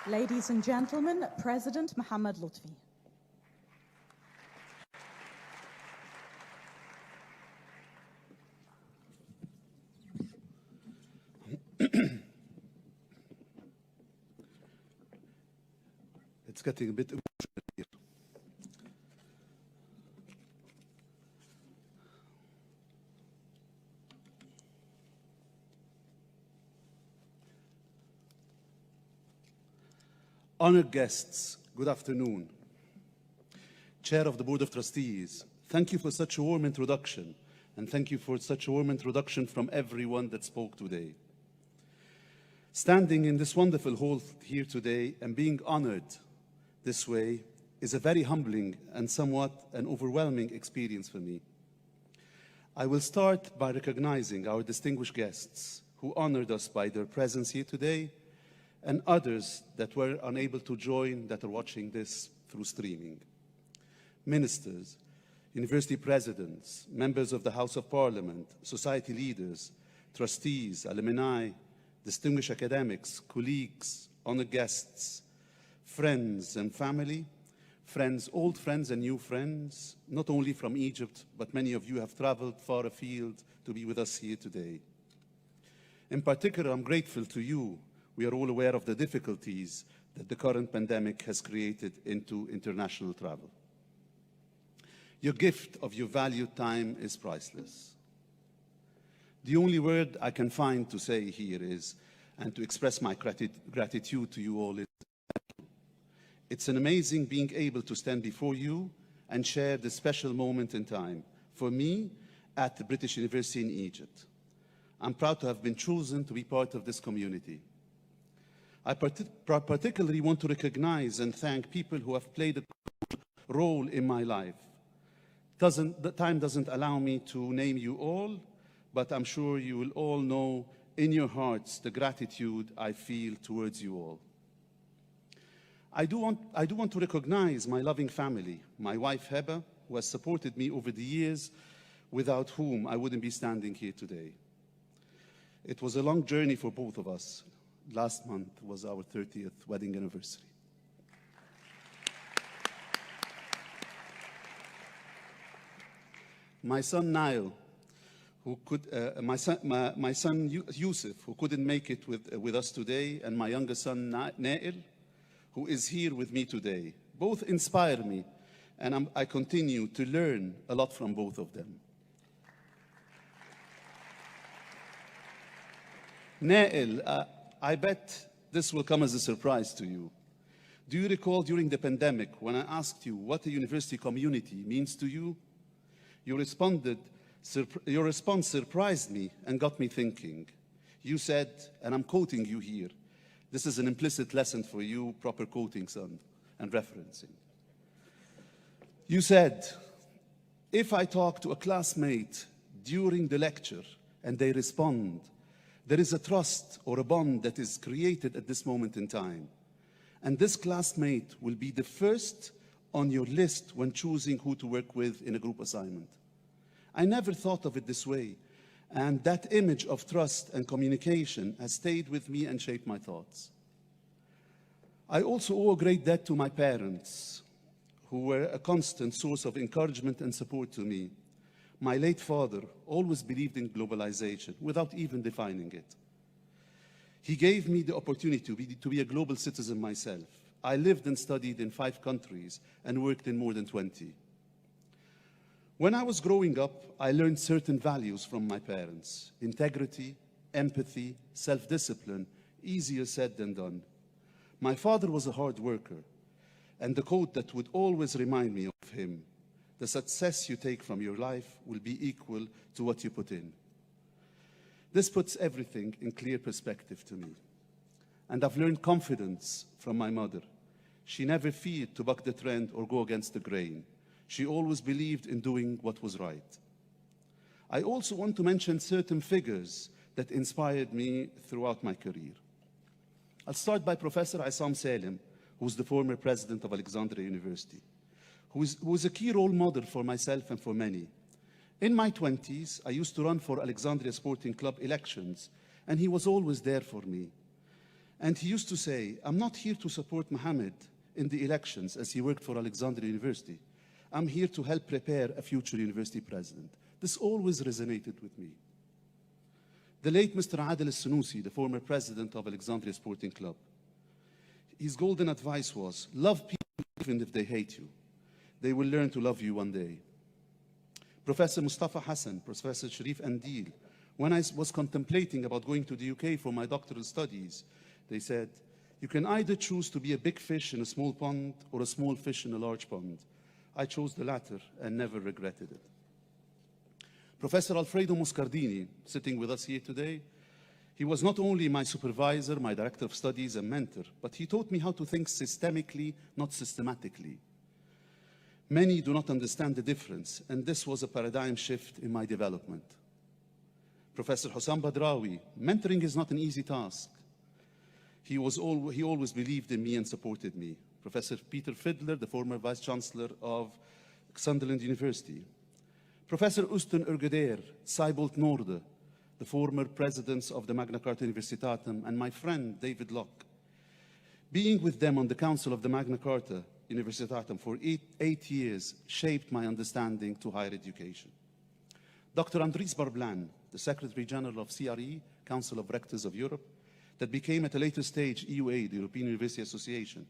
Ladies and gentlemen, President Mohamed Loutfi. It's getting a bit emotional here. Honored guests, good afternoon. Chair of the Board of Trustees, thank you for such a warm introduction, and thank you for such a warm introduction from everyone that spoke today. Standing in this wonderful hall here today and being honored this way is a very humbling and somewhat an overwhelming experience for me. I will start by recognizing our distinguished guests who honored us by their presence here today, and others that were unable to join that are watching this through streaming. Ministers, university presidents, members of the House of Parliament, society leaders, trustees, alumni, distinguished academics, colleagues, honored guests, friends and family, friends, old friends and new friends, not only from Egypt, but many of you have traveled far afield to be with us here today. In particular, I'm grateful to you. We are all aware of the difficulties that the current pandemic has created into international travel. Your gift of your valued time is priceless. The only word I can find to say here is, and to express my gratitude to you all, is it's an amazing being able to stand before you and share this special moment in time, for me, at the British University in Egypt. I'm proud to have been chosen to be part of this community. I particularly want to recognize and thank people who have played a role in my life. The time doesn't allow me to name you all, but I'm sure you will all know in your hearts the gratitude I feel towards you all. I do want to recognize my loving family, my wife Heba, who has supported me over the years, without whom I wouldn't be standing here today. It was a long journey for both of us. Last month was our 30th wedding anniversary. My son Niall, my son Yusuf, who couldn't make it with us today, and my younger son Nail, who is here with me today, both inspire me, and I continue to learn a lot from both of them. Nail, I bet this will come as a surprise to you. Do you recall during the pandemic when I asked you what a university community means to you? Your response surprised me and got me thinking. You said, and I'm quoting you here, this is an implicit lesson for you, proper quoting, son, and referencing. You said, if I talk to a classmate during the lecture and they respond, there is a trust or a bond that is created at this moment in time. And this classmate will be the first on your list when choosing who to work with in a group assignment. I never thought of it this way. And that image of trust and communication has stayed with me and shaped my thoughts. I also owe a great debt to my parents, who were a constant source of encouragement and support to me. My late father always believed in globalization without even defining it. He gave me the opportunity to be a global citizen myself. I lived and studied in 5 countries and worked in more than 20. When I was growing up, I learned certain values from my parents: integrity, empathy, self-discipline, easier said than done. My father was a hard worker, and the quote that would always remind me of him: the success you take from your life will be equal to what you put in. This puts everything in clear perspective to me. And I've learned confidence from my mother. She never feared to buck the trend or go against the grain. She always believed in doing what was right. I also want to mention certain figures that inspired me throughout my career. I'll start by Professor Issam Salem, who's the former president of Alexandria University, who is a key role model for myself and for many. In my 20s, I used to run for Alexandria Sporting Club elections, and he was always there for me. And he used to say, I'm not here to support Mohammed in the elections as he worked for Alexandria University. I'm here to help prepare a future university president. This always resonated with me. The late Mr. Adel Al-Sunusi, the former president of Alexandria Sporting Club, his golden advice was, love people even if they hate you. They will learn to love you one day. Professor Mustafa Hassan, Professor Sharif Andil, when I was contemplating about going to the UK for my doctoral studies, they said, you can either choose to be a big fish in a small pond or a small fish in a large pond. I chose the latter and never regretted it. Professor Alfredo Moscardini, sitting with us here today, he was not only my supervisor, my director of studies and mentor, but he taught me how to think systemically, not systematically. Many do not understand the difference, and this was a paradigm shift in my development. Professor Hossam Badrawi, mentoring is not an easy task. He always believed in me and supported me. Professor Peter Fidler, the former Vice Chancellor of Sunderland University. Professor Ustin Erguder, Seibold Norde, the former presidents of the Magna Carta Universitatem, and my friend David Locke. Being with them on the Council of the Magna Carta Universitatem for eight years shaped my understanding to higher education. Dr. Andries Barblan, the Secretary General of CRE, Council of Rectors of Europe, that became at a later stage EUA, the European University Association,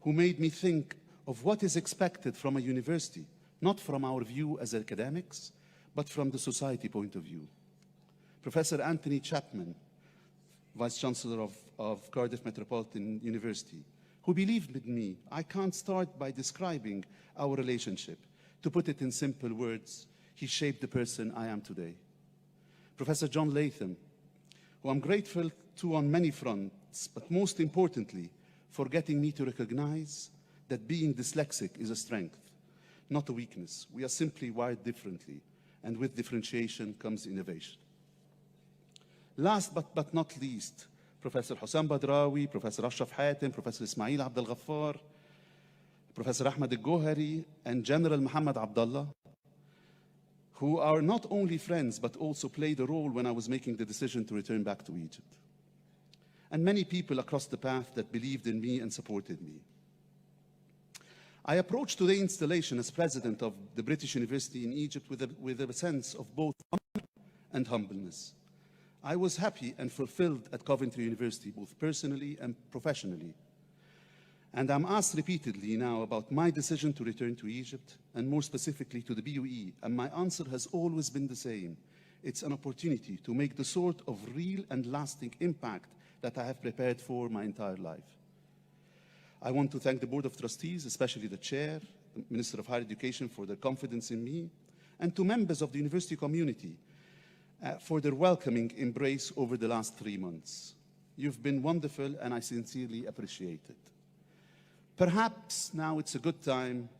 who made me think of what is expected from a university, not from our view as academics, but from the society point of view. Professor Anthony Chapman, Vice Chancellor of Cardiff Metropolitan University, who believed in me. I can't start by describing our relationship. To put it in simple words, he shaped the person I am today. Professor John Latham, who I'm grateful to on many fronts, but most importantly, for getting me to recognize that being dyslexic is a strength, not a weakness. We are simply wired differently, and with differentiation comes innovation. Last but not least, Professor Hossam Badrawi, Professor Ashraf Hatem, Professor Ismail Abdel Ghaffar, Professor Ahmed El-Gohari, and General Muhammad Abdullah, who are not only friends, but also played a role when I was making the decision to return back to Egypt. And many people across the path that believed in me and supported me. I approached today's installation as president of the British University in Egypt with a sense of both honor and humbleness. I was happy and fulfilled at Coventry University, both personally and professionally. And I'm asked repeatedly now about my decision to return to Egypt, and more specifically to the BUE, and my answer has always been the same. It's an opportunity to make the sort of real and lasting impact that I have prepared for my entire life. I want to thank the Board of Trustees, especially the Chair, the Minister of Higher Education, for their confidence in me, and to members of the university community for their welcoming embrace over the last 3 months. You've been wonderful, and I sincerely appreciate it. Perhaps now it's a good time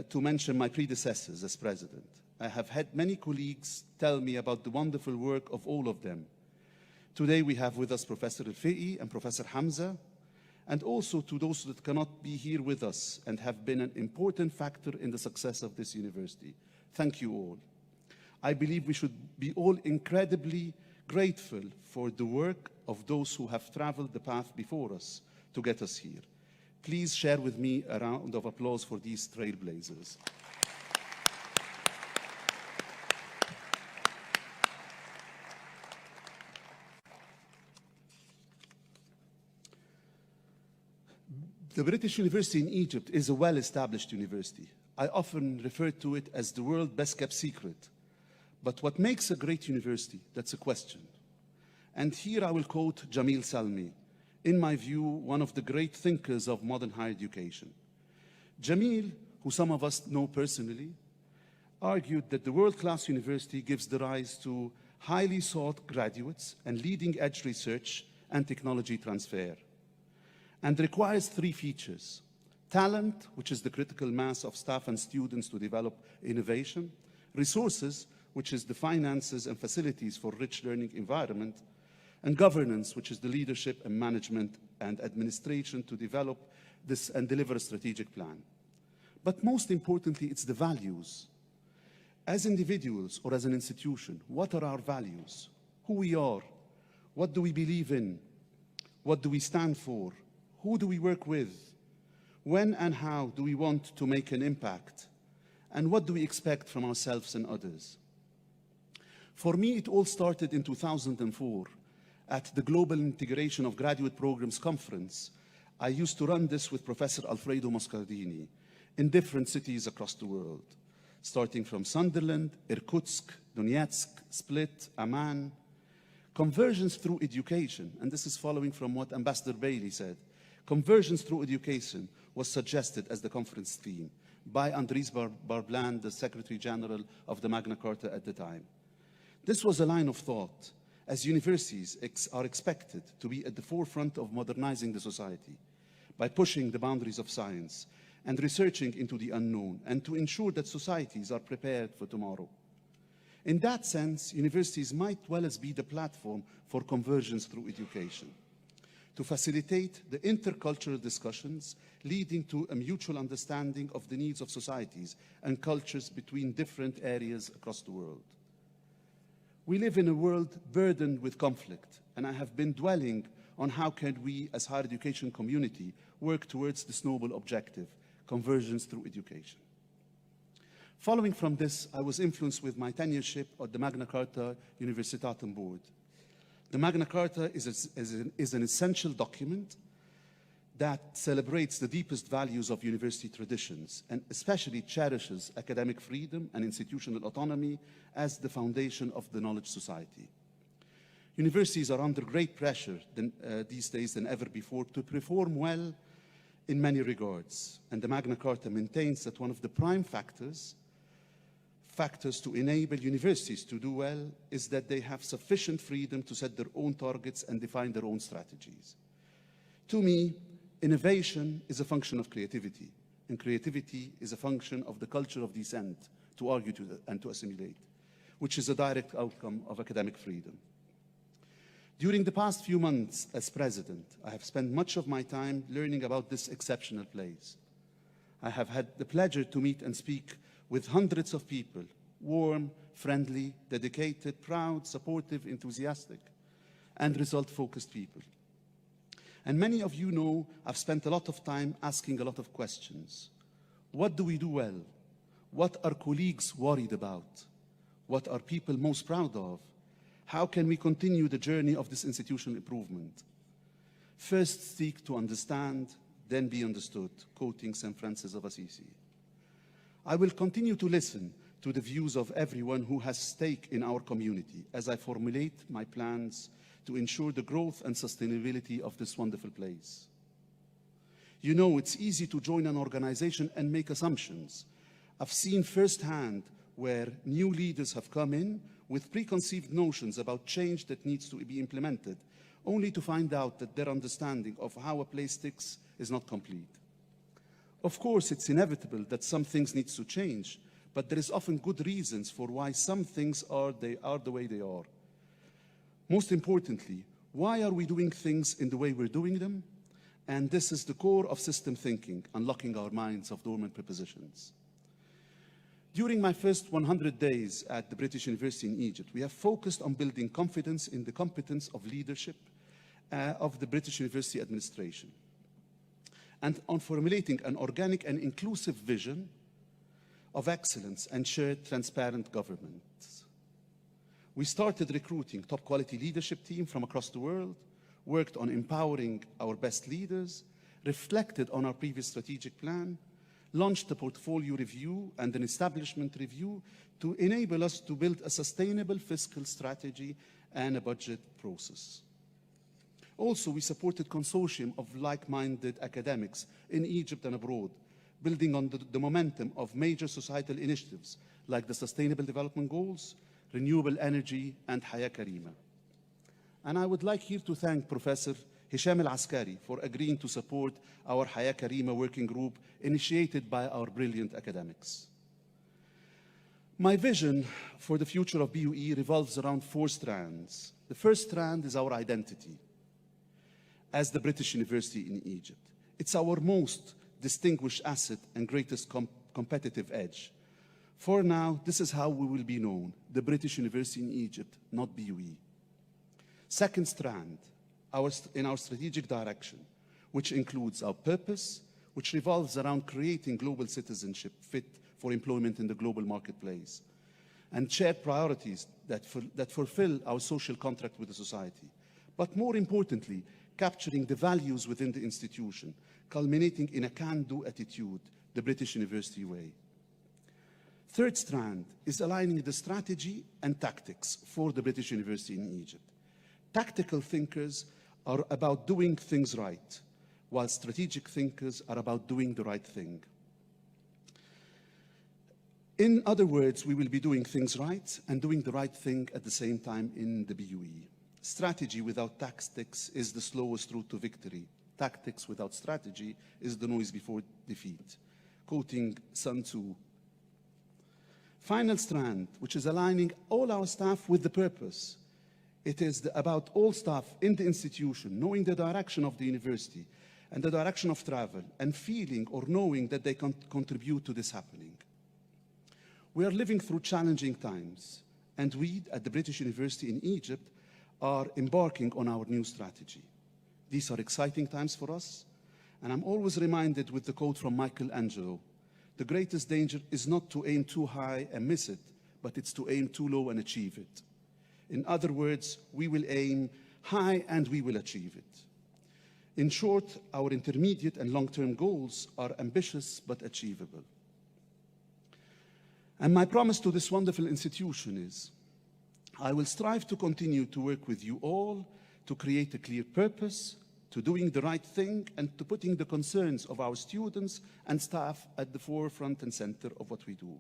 to mention my predecessors as president. I have had many colleagues tell me about the wonderful work of all of them. Today we have with us Professor El Feki and Professor Hamza, and also to those that cannot be here with us and have been an important factor in the success of this university. Thank you all. I believe we should be all incredibly grateful for the work of those who have traveled the path before us to get us here. Please share with me a round of applause for these trailblazers. The British University in Egypt is a well-established university. I often refer to it as the world's best-kept secret. But what makes a great university? That's a question. And here I will quote Jamil Salmi, in my view, one of the great thinkers of modern higher education. Jamil, who some of us know personally, argued that the world-class university gives the rise to highly sought graduates and leading-edge research and technology transfer, and requires 3 features: talent, which is the critical mass of staff and students to develop innovation; resources, which is the finances and facilities for rich learning environment; and governance, which is the leadership and management and administration to develop this and deliver a strategic plan. But most importantly, it's the values. As individuals or as an institution, what are our values? Who we are? What do we believe in? What do we stand for? Who do we work with? When and how do we want to make an impact? And what do we expect from ourselves and others? For me, it all started in 2004 at the Global Integration of Graduate Programs Conference. I used to run this with Professor Alfredo Moscardini in different cities across the world, starting from Sunderland, Irkutsk, Donetsk, Split, Amman. Conversions through education, and this is following from what Ambassador Bailey said. Conversions through education was suggested as the conference theme by Andries Barbland, the Secretary General of the Magna Carta at the time. This was a line of thought, as universities are expected to be at the forefront of modernizing the society by pushing the boundaries of science and researching into the unknown, and to ensure that societies are prepared for tomorrow. In that sense, universities might well as be the platform for conversions through education, to facilitate the intercultural discussions leading to a mutual understanding of the needs of societies and cultures between different areas across the world. We live in a world burdened with conflict, and I have been dwelling on how can we, as higher education community, work towards this noble objective, conversions through education. Following from this, I was influenced with my tenureship at the Magna Carta Universitatum Board. The Magna Carta is an essential document that celebrates the deepest values of university traditions and especially cherishes academic freedom and institutional autonomy as the foundation of the knowledge society. Universities are under great pressure these days than ever before to perform well in many regards, and the Magna Carta maintains that one of the prime factors to enable universities to do well is that they have sufficient freedom to set their own targets and define their own strategies. To me, innovation is a function of creativity, and creativity is a function of the culture of dissent, to argue and to assimilate, which is a direct outcome of academic freedom. During the past few months as president, I have spent much of my time learning about this exceptional place. I have had the pleasure to meet and speak with hundreds of people, warm, friendly, dedicated, proud, supportive, enthusiastic, and result-focused people. And many of you know I've spent a lot of time asking a lot of questions. What do we do well? What are colleagues worried about? What are people most proud of? How can we continue the journey of this institutional improvement? First seek to understand, then be understood, quoting St. Francis of Assisi. I will continue to listen to the views of everyone who has stake in our community as I formulate my plans to ensure the growth and sustainability of this wonderful place. You know, it's easy to join an organization and make assumptions. I've seen firsthand where new leaders have come in with preconceived notions about change that needs to be implemented, only to find out that their understanding of how a place ticks is not complete. Of course, it's inevitable that some things need to change, but there is often good reasons for why some things are the way they are. Most importantly, why are we doing things in the way we're doing them? And this is the core of system thinking, unlocking our minds of dormant prepositions. During my first 100 days at the British University in Egypt, we have focused on building confidence in the competence of leadership of the British University administration, and on formulating an organic and inclusive vision of excellence and shared transparent government. We started recruiting top quality leadership team from across the world, worked on empowering our best leaders, reflected on our previous strategic plan, launched a portfolio review and an establishment review to enable us to build a sustainable fiscal strategy and a budget process. Also, we supported consortium of like-minded academics in Egypt and abroad, building on the momentum of major societal initiatives like the Sustainable Development Goals, renewable energy, and Hayat Karima. And I would like here to thank Professor Hisham Al-Askari for agreeing to support our Hayat Karima working group initiated by our brilliant academics. My vision for the future of BUE revolves around 4 strands. The first strand is our identity as the British University in Egypt. It's our most distinguished asset and greatest competitive edge. For now, this is how we will be known, the British University in Egypt, not BUE. Second strand, in our strategic direction, which includes our purpose, which revolves around creating global citizenship fit for employment in the global marketplace, and shared priorities that fulfill our social contract with the society. But more importantly, capturing the values within the institution, culminating in a can-do attitude, the British University way. Third strand is aligning the strategy and tactics for the British University in Egypt. Tactical thinkers are about doing things right, while strategic thinkers are about doing the right thing. In other words, we will be doing things right and doing the right thing at the same time in the BUE. Strategy without tactics is the slowest route to victory. Tactics without strategy is the noise before defeat. Quoting Sun Tzu. Final strand, which is aligning all our staff with the purpose. It is about all staff in the institution knowing the direction of the university and the direction of travel and feeling or knowing that they can contribute to this happening. We are living through challenging times, and we at the British University in Egypt are embarking on our new strategy. These are exciting times for us, and I'm always reminded with the quote from Michelangelo, the greatest danger is not to aim too high and miss it, but it's to aim too low and achieve it. In other words, we will aim high and we will achieve it. In short, our intermediate and long-term goals are ambitious but achievable. And my promise to this wonderful institution is, I will strive to continue to work with you all to create a clear purpose, to doing the right thing, and to putting the concerns of our students and staff at the forefront and center of what we do.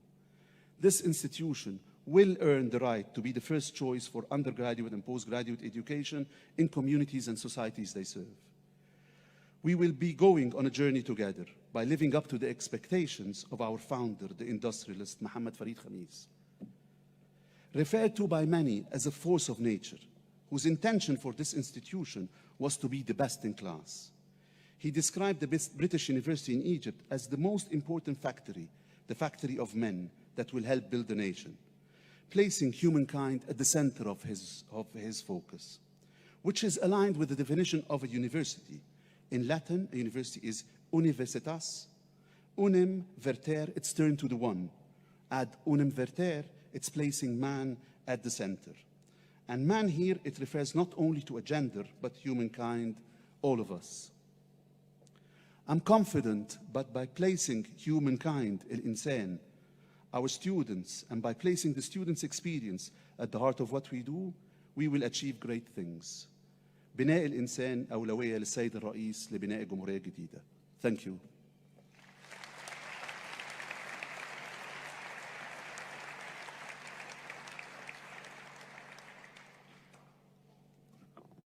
This institution will earn the right to be the first choice for undergraduate and postgraduate education in communities and societies they serve. We will be going on a journey together by living up to the expectations of our founder, the industrialist Mohamed Farida Khamis. Referred to by many as a force of nature, whose intention for this institution was to be the best in class. He described the British University in Egypt as the most important factory, the factory of men that will help build the nation, placing humankind at the center of his focus, which is aligned with the definition of a university. In Latin, a university is universitas, unim verter, it's turned to the one. Ad unim verter, it's placing man at the center. And man here, it refers not only to a gender, but humankind, all of us. I'm confident, but by placing humankind, el-insan, our students, and by placing the students' experience at the heart of what we do, we will achieve great things. بناء الإنسان أولوية للسيد الرئيس لبناء جمهورية جديدة. Thank you.